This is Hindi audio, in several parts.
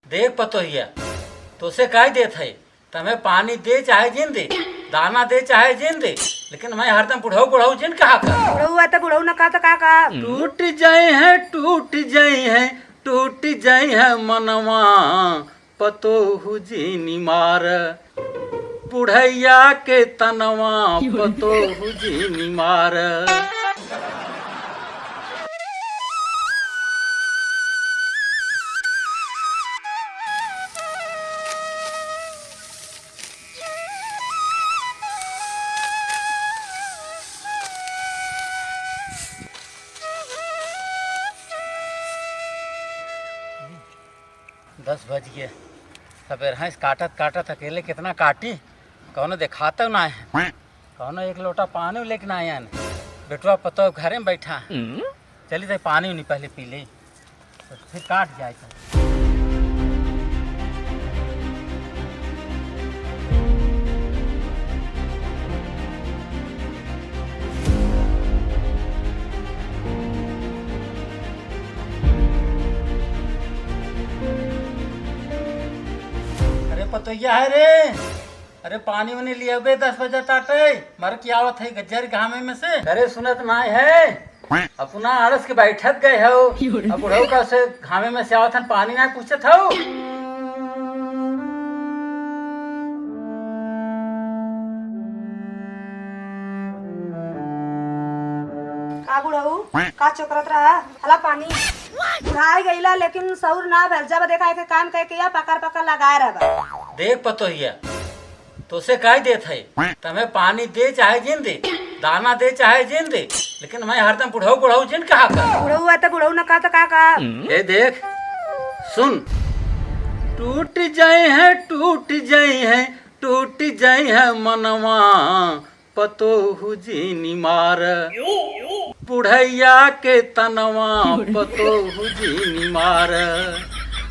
देख पतोहिया तो से कह देत है तुम्हें पानी दे चाहे जिन दे, दाना दे चाहे जिन दे, लेकिन मैं हरदम बुढ़ऊ बुढ़ऊ जिन कहा कर। बुढ़ऊ है तो बुढ़ऊ न कहा तो का टूट जाए हैं टूट जाए हैं टूट जाए हैं मनवा पतोहु जीनी मार, बुढ़ैया के तनवा पतोहु जीनी मार। 10 बज गए। सवेर भैंस काटत काटत अकेले कितना काटी, कौनो दिखाता ना है, कौनो एक लोटा पानी लेके ना आया। बेटुआ पतो घरे में बैठा है, चली जाए पानी नहीं पहले पी ले तो फिर काट जाए। पतोया है रे, अरे पानी वानी लिया बे 10 बजे ताटे मर की आवत है गज्जर घामे में से। अरे सुनत ना है, अपना आलस के बैठक गए हो, अब बुढ़ऊ का से घामे में से आवत है पानी ना पूछत हो। का बुढ़ऊ का चोकरत रहा हला पानी बुढ़ाई गईला, लेकिन सौर ना भेल। जब देखा के काम कह के या पकड़ पकड़ लगाए रहा। देख पतोहिया तो से कह देत है तुम्हें पानी दे चाहे जिन दे, दाना दे चाहे जिन दे, लेकिन मैं हरदम बुढ़ऊ बुढ़ऊ जिन कहा कर। बुढ़ऊ है तो बुढ़ऊ न कहा तो का ये देख सुन, टूट जाए हैं टूट जाए हैं टूट जाए हैं मनवा पतोहु जीनी मार, बुढ़ैया के तनवा पतोहु जीनी मार।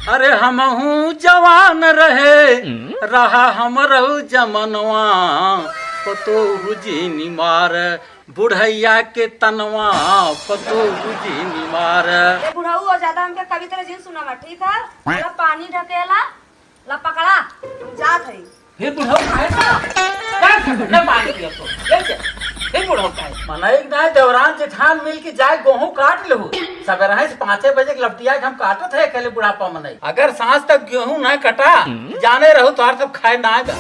अरे हमहू जवान रहे रहा हम रहू जमनवा पतोहु जीनी मार, बुढ़ैया के तनवा पतोहु जीनी मार। बुढ़ऊ और ज्यादा हमके कविता जिन सुनावा, ठीक है? ला पानी ढकेला ला पकड़ा हम जात है। फिर बुढ़ऊ काहे का ना पानी पियो तो फिर बुढ़ऊ काहे मना एक ना देवरान जेठान मिल के जाए गेहूं काट लहू। सवेर है 5 बजे के लपटिया के हम काटत है अकेले बुढ़ापा में नहीं। अगर सांझ तक गेहूं ना कटा जाने रहो तो सब खाए ना आएगा।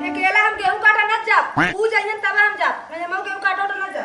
अकेला हम गेहूं काटा न जा, ऊ जाइन तब हम जा, मैं हम गेहूं काटो तो न जा।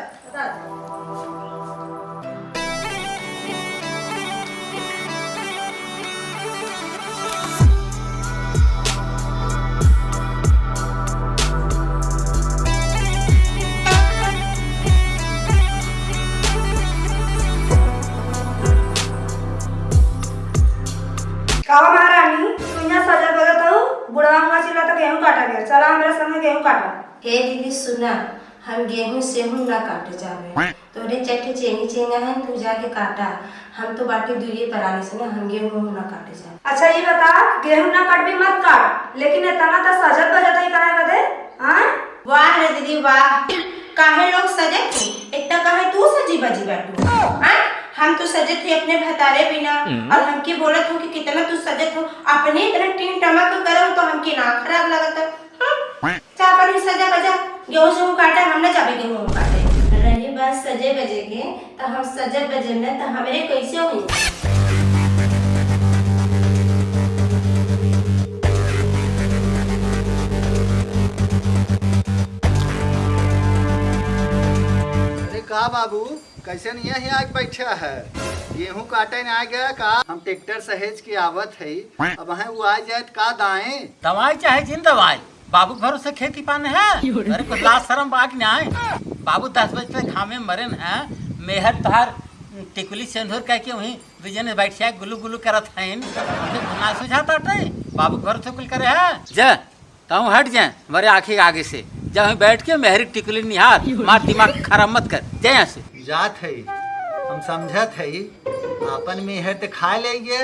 कावा महारानी तू यहाँ सजा बगत हो, बुढ़वा हुआ चिल्ला तो गेहूं काटा गया, चला हमारे संग गेहूं काटा। हे दीदी सुना, हम गेहूं सेहूं ना काटे जावे, तोरे चट्टे चेनी चेंगा है तू जाके काटा, हम तो बाटी दुइये परानी से ना हम गेहूं ना काटे जावे। अच्छा ये बता, गेहूं ना काट भी मत काट, लेकिन इतना तो सजत बजत ही काहे बदे? हां वाह रे दीदी वाह, काहे लोग सजत थे, इतना काहे तू सजी बजी बैठू? हां हम तो सजत थे अपने भतारे बिना, और हमके बोलत हो कि कितना तू सजत हो, अपने इतना टीन टमक करो तो हमके ना खराब लगता। चाह पर सजा बजा गेहूं से काटा, हम ना जाबे गेहूं काटे। रही बात सजे बजे के, तो हम सजे बजे न तो हमरे कैसे होई? अरे का बाबू कैसे नहीं है आग बैठा है, गेहूं काटे न आ गया का? हम ट्रैक्टर सहेज के आवत है, अब है वो आ जाए का दाएं दवाई चाहे जिन दवाई बाबू भरोसे खेती पाने है। अरे कुछ लाज शर्म बाकी ना है, बाबू 10 बजे तक घामे मरन है, मेहर तहार टिकुली सिंदूर कह के वहीं बिजने बैठ जाए गुलू गुलू करत हैं, ना सुझाता टे बाबू भरोसे कुल करे है। जा तुम हट जाए मेरे आँखी आगे से, जब हम बैठ के मेहरी टिकुली निहार मार दिमाग खराब मत कर, जाए यहाँ से। जात है हम समझत है, अपन मेहर तो खा लेंगे,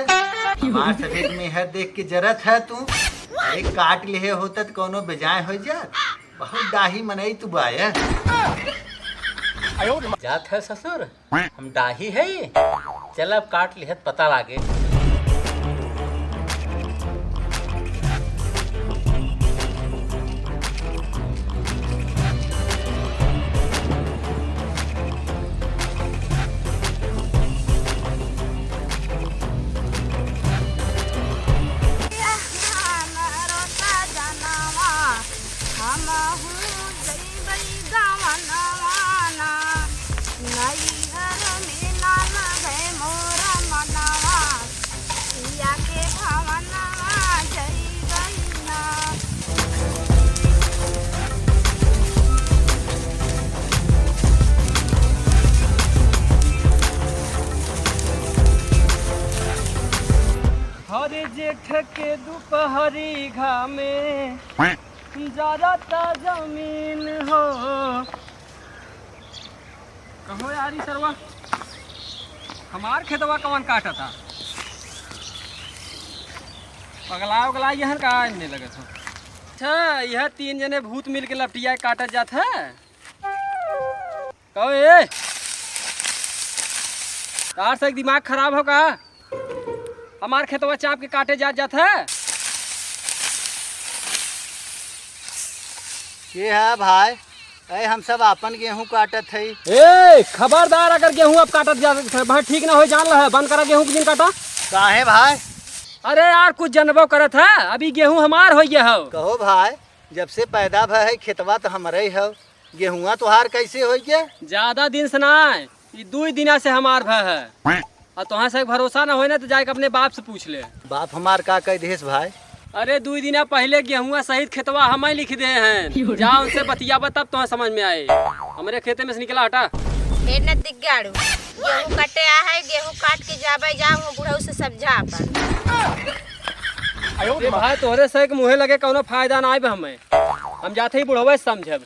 हमार सफेद मेहर देख के जरत है तू, एक काट ले होता तो कोनो बेजाय हो जा, बहुत डाही मनई तू बाया। जात है ससुर हम डाही है, चल अब काट लिहत पता लागे। हरे जेठ के दोपहरी घामे जरता जमीन हो। कहो यारी सरवा हमार खेतवा कवन काटा था पगला उगला यहाँ का नहीं लगे था। अच्छा यह 3 जने भूत मिल के लपटिया काटत जात है। कहो ए तार से दिमाग खराब होगा हमार खेतवा चाप के काटे जात है। ये है भाई अरे हम सब अपन गेहूं काटत है। ए खबरदार अगर गेहूं अब काटत जात भाई ठीक ना हो जान रहा है बंद करा गेहूं के दिन काटा। काहे भाई? अरे यार कुछ जनबो करत है अभी गेहूं हमार हो गया हो। कहो भाई जब से पैदा भय है खेतवा तो हमारे ही हो गेहुआ तुहार कैसे हो गया? ज्यादा दिन से ना ये 2 दिना से हमार भय है और तुहाँ से भरोसा ना हो ना तो जाके अपने बाप से पूछ ले। बाप हमार का कह देस भाई? अरे 2 दिना पहले गेहुआ सहित खेतवा हम ही लिख दे हैं जा उनसे बतियाबा तब तुम्हें समझ में आए। हमारे खेते में से निकला हटा ए न दिख गाड़ू गेहूं कटे आ है गेहूं काट के जाबे जाऊं बुढ़ऊ से समझा अपन। अरे भाई तोहरे से मुँहे लगे कोनो फायदा ना आए हमें हम जाते ही बुढ़वा से समझब।